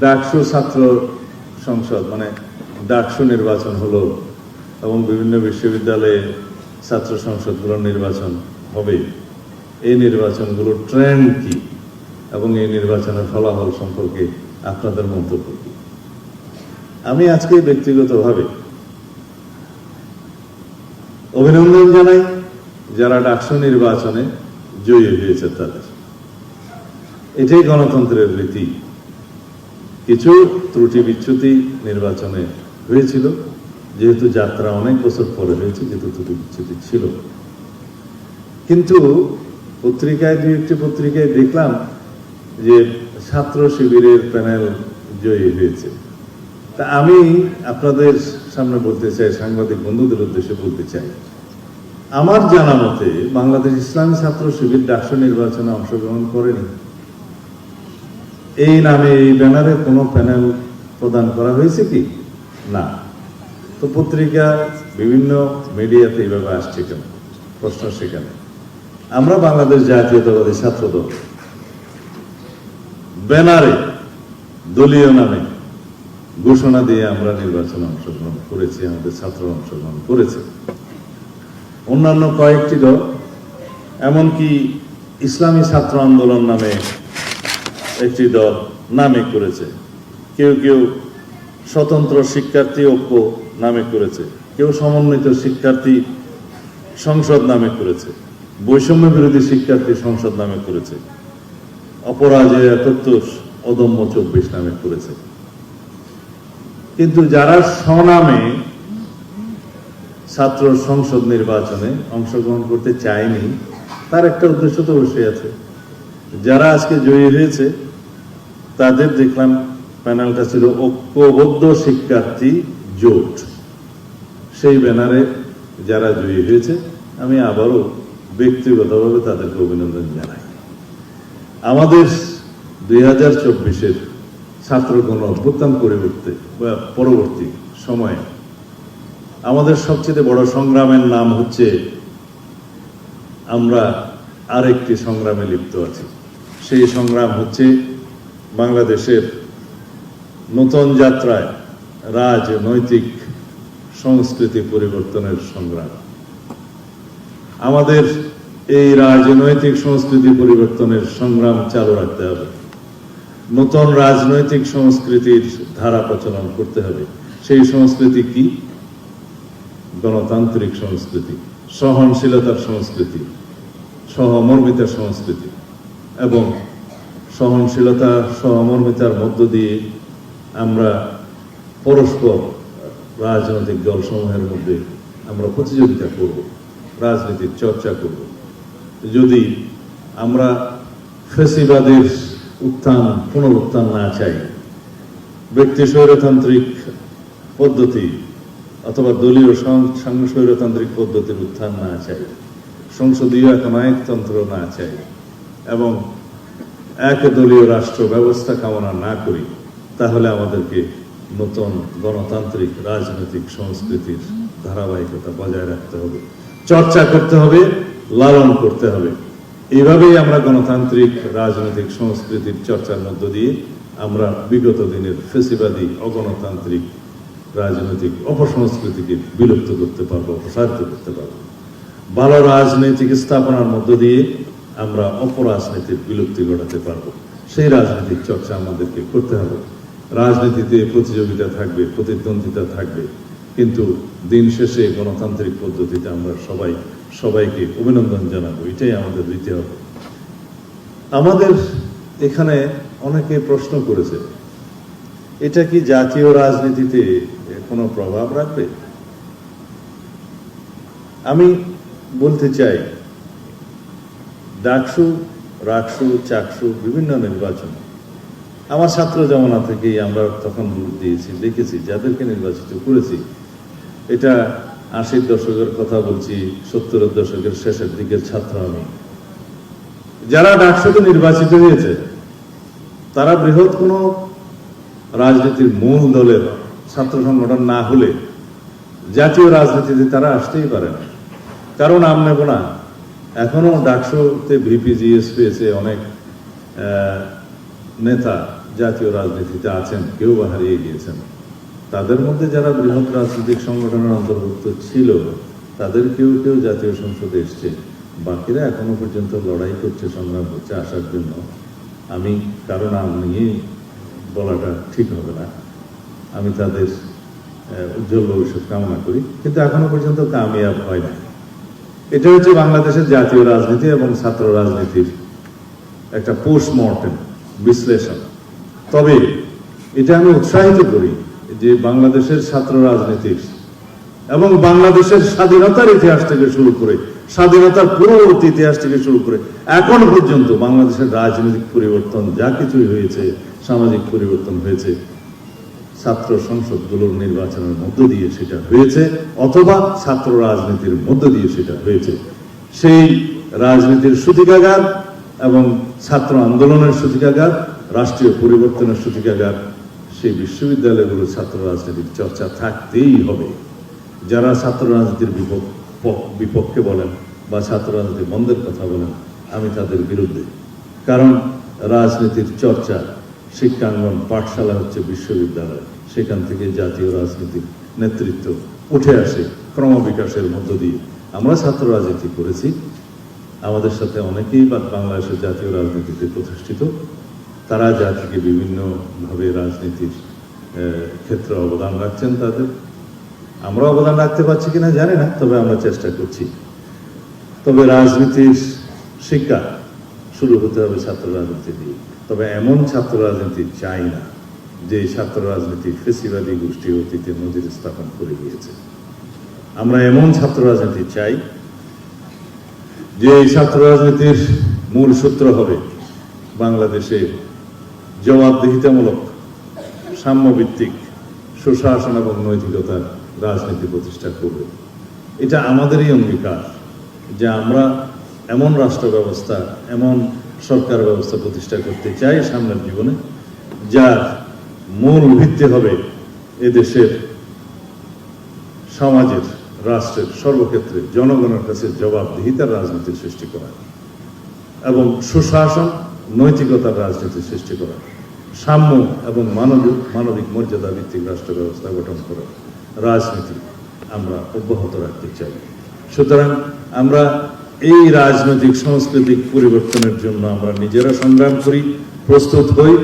ডাকসু ছাত্র সংসদ মানে ডাকসু নির্বাচন হলো এবং বিভিন্ন বিশ্ববিদ্যালয়ে ছাত্র সংসদগুলোর নির্বাচন হবে, এই নির্বাচনগুলোর ট্রেন্ড কি এবং এই নির্বাচনের ফলাফল সম্পর্কে আপনাদের মন্তব্য কি? আমি আজকে ব্যক্তিগতভাবে অভিনন্দন জানাই যারা ডাকসু নির্বাচনে জয়ী হয়েছে তাদের। এটাই গণতন্ত্রের রীতি। কিছু ত্রুটি বিচ্যুতি নির্বাচনে হয়েছিল, যেহেতু যাত্রা অনেক বছর পরে হয়েছে, কিন্তু ত্রুটি বিচ্যুতি ছিল। কিন্তু পত্রিকায় দুই একটি পত্রিকায় দেখলাম যে ছাত্র শিবিরের প্যানেল জয়ী হয়েছে। তা আমি আপনাদের সামনে বলতে চাই, সাংবাদিক বন্ধুদের উদ্দেশ্যে বলতে চাই, আমার জানা মতে বাংলাদেশ ইসলামী ছাত্র শিবির ডাকসু নির্বাচনে অংশগ্রহণ করেনি। এই নামে এই ব্যানারে কোনো প্যানেল প্রদান করা হয়েছে কি? না। তো পত্রিকা বিভিন্ন মিডিয়াতে এইভাবে আসছে কেন? প্রশ্ন সেখানে। আমরা বাংলাদেশ জাতীয়তাবাদী ছাত্রদল ব্যানারে দলীয় নামে ঘোষণা দিয়ে আমরা নির্বাচনে অংশগ্রহণ করেছি, আমাদের ছাত্র অংশগ্রহণ করেছে। অন্যান্য কয়েকটি দল, এমনকি ইসলামী ছাত্র আন্দোলন নামে একটি দল নামে করেছে, কেউ কেউ স্বতন্ত্র শিক্ষার্থী ঐক্য নামে করেছে, কেউ সমন্বিত শিক্ষার্থী সংসদ নামে করেছে, বৈষম্য বিরোধী শিক্ষার্থী সংসদ নামে করেছে, অপরাজয় ৭১, অদম্য ২৪ নামে করেছে। কিন্তু যারা স্বনামে ছাত্র সংসদ নির্বাচনে অংশগ্রহণ করতে চায়নি, তার একটা উদ্দেশ্য তো অবশ্যই আছে। যারা আজকে জয়ী হয়েছে তাদের দেখলাম প্যানেলটা ছিল ঐক্যবদ্ধ শিক্ষার্থী জোট। সেই ব্যানারে যারা জয়ী হয়েছে আমি আবারও ব্যক্তিগতভাবে তাদেরকে অভিনন্দন জানাই। আমাদের ২০২৪-এর ছাত্র গণ অভ্যুত্থান পরবর্তী সময়ে আমাদের সবচেয়ে বড় সংগ্রামের নাম হচ্ছে, আমরা আরেকটি সংগ্রামে লিপ্ত আছি। সেই সংগ্রাম হচ্ছে বাংলাদেশের নতুন যাত্রায় রাজনৈতিক সংস্কৃতি পরিবর্তনের সংগ্রাম। আমাদের এই রাজনৈতিক সংস্কৃতি পরিবর্তনের সংগ্রাম চালু রাখতে হবে। নতুন রাজনৈতিক সংস্কৃতির ধারা প্রচলন করতে হবে। সেই সংস্কৃতি কি? গণতান্ত্রিক সংস্কৃতি, সহনশীলতার সংস্কৃতি, সহমর্মিতার সংস্কৃতি। এবং সহনশীলতা সহমর্মিতার মধ্য দিয়ে আমরা পরস্পর রাজনৈতিক দলসমূহের মধ্যে আমরা প্রতিযোগিতা করব, রাজনীতির চর্চা করব। যদি আমরা ফ্যাসিবাদের পুনরুত্থান না চাই, ব্যক্তি স্বৈরতান্ত্রিক পদ্ধতি অথবা দলীয় স্বৈরতান্ত্রিক পদ্ধতির উত্থান না চাই, সংসদীয় একনায়কতন্ত্র না চাই এবং একদলীয় রাষ্ট্র ব্যবস্থা কামনা না করি, তাহলে আমাদেরকে নতুন গণতান্ত্রিক রাজনৈতিক সংস্কৃতির ধারাবাহিকতা বজায় রাখতে হবে, চর্চা করতে হবে, লালন করতে হবে। এইভাবেই আমরা গণতান্ত্রিক রাজনৈতিক সংস্কৃতির চর্চার মধ্য দিয়ে আমরা বিগত দিনের ফ্যাসিবাদী অগণতান্ত্রিক রাজনৈতিক অপসংস্কৃতিকে বিলুপ্ত করতে পারবো, প্রসারিত করতে পারবো। ভালো রাজনৈতিক স্থাপনার মধ্য দিয়ে আমরা অপরাজনীতির বিলুপ্তি ঘটাতে পারবো। সেই রাজনৈতিক চর্চা আমাদেরকে করতে হবে। রাজনীতিতে প্রতিযোগিতা থাকবে, প্রতিদ্বন্দ্বিতা থাকবে, কিন্তু দিন শেষে গণতান্ত্রিক পদ্ধতিতে আমরা সবাইকে অভিনন্দন জানাবো। এটাই আমাদের রীতি হবে। আমাদের এখানে অনেকে প্রশ্ন করেছে, এটা কি জাতীয় রাজনীতিতে কোনো প্রভাব রাখবে? আমি বলতে চাই, ডাকসু, রাকসু, চাকসু বিভিন্ন নির্বাচন আমার ছাত্র জমানা থেকেই আমরা তখন ভোট দিয়েছি, দেখেছি যাদেরকে নির্বাচিত করেছি। এটা ৮০-র দশকের কথা বলছি, ৭০-এর দশকের শেষের দিকের ছাত্র আমি। যারা ডাকসুতে নির্বাচিত হয়েছে তারা বৃহৎ কোনো রাজনীতির মূল দলের ছাত্র সংগঠন না হলে জাতীয় রাজনীতিতে তারা আসতেই পারে না। কারণ আমরা না, এখনো ডাকসুতে ভিপি জিএস পেয়েছে অনেক নেতা জাতীয় রাজনীতিতে আছেন, কেউ বা হারিয়ে গিয়েছেন, তাদের মধ্যে যারা বৃহৎ রাজনৈতিক সংগঠনের অন্তর্ভুক্ত ছিল তাদের কেউ কেউ জাতীয় সংসদে এসছে, বাকিরা এখনো পর্যন্ত লড়াই করছে, সংগ্রাম করছে আসার জন্য। আমি কারো নাম নিয়ে বলাটা ঠিক হবে না, আমি তাদের উজ্জ্বল ভবিষ্যৎ কামনা করি, কিন্তু এখনো পর্যন্ত কামিয়াব হয় না। এটা হচ্ছে বাংলাদেশের জাতীয় রাজনীতি এবং ছাত্র রাজনীতির একটা পোস্টমর্টেম বিশ্লেষণ। তবে এটা আমি উৎসাহিত করি যে বাংলাদেশের ছাত্র রাজনীতির এবং বাংলাদেশের স্বাধীনতার ইতিহাস থেকে শুরু করে, স্বাধীনতার পূর্ববর্তী ইতিহাস থেকে শুরু করে এখন পর্যন্ত বাংলাদেশের রাজনৈতিক পরিবর্তন যা কিছুই হয়েছে, সামাজিক পরিবর্তন হয়েছে, ছাত্র সংসদগুলোর নির্বাচনের মধ্য দিয়ে সেটা হয়েছে, অথবা ছাত্র রাজনীতির মধ্য দিয়ে সেটা হয়েছে। সেই রাজনীতির সূতিকাগার এবং ছাত্র আন্দোলনের সূতিকাগার, রাষ্ট্রীয় পরিবর্তনের সূতিকাগার, সেই বিশ্ববিদ্যালয়গুলো ছাত্র রাজনীতির চর্চা থাকতেই হবে। যারা ছাত্র রাজনীতির বিপক্ষে বলেন বা ছাত্র রাজনীতি বন্ধের কথা বলেন, আমি তাদের বিরুদ্ধে। কারণ রাজনীতির চর্চা, শিক্ষাঙ্গন, পাঠশালা হচ্ছে বিশ্ববিদ্যালয়, সেখান থেকে জাতীয় রাজনীতির নেতৃত্ব উঠে আসে ক্রমবিকাশের মধ্য দিয়ে। আমরা ছাত্র রাজনীতি করেছি, আমাদের সাথে অনেকেই বাংলাদেশের জাতীয় রাজনীতিতে প্রতিষ্ঠিত, তারা জাতিকে বিভিন্নভাবে রাজনীতির ক্ষেত্রে অবদান রাখছেন। তাদের আমরা অবদান রাখতে পারছি কিনা জানি না, তবে আমরা চেষ্টা করছি। তবে রাজনীতির শিক্ষা শুরু হতে হবে ছাত্র রাজনীতি দিয়ে। তবে এমন ছাত্র রাজনীতি চাই না যে ছাত্র রাজনীতি ফেসিবাদী গোষ্ঠী অতীতে নজির স্থাপন করে গিয়েছে। আমরা এমন ছাত্র রাজনীতি চাই যে এই ছাত্র রাজনীতির মূল সূত্র হবে বাংলাদেশে জবাবদিহিতামূলক, সাম্যভিত্তিক, সুশাসন এবং নৈতিকতার রাজনীতি প্রতিষ্ঠা করবে। এটা আমাদেরই অঙ্গীকার যে আমরা এমন রাষ্ট্র ব্যবস্থা, এমন সরকার ব্যবস্থা প্রতিষ্ঠা করতে চাই সামনের জীবনে, যার মূল ভিত্তি হবে এদেশের সমাজের, রাষ্ট্রের সর্বক্ষেত্রে জনগণের কাছে জবাবদিহিতার রাজনীতি সৃষ্টি করা এবং সুশাসন, নৈতিকতার রাজনীতি সৃষ্টি করা, সাম্য এবং মানবিক মর্যাদা ভিত্তিক রাষ্ট্র ব্যবস্থা গঠন করা রাজনীতি আমরা অব্যাহত রাখতে চাই। সুতরাং আমরা এই রাজনৈতিক সাংস্কৃতিক পরিবর্তনের জন্য আমরা নিজেরা সংগ্রাম করি, প্রস্তুত হই।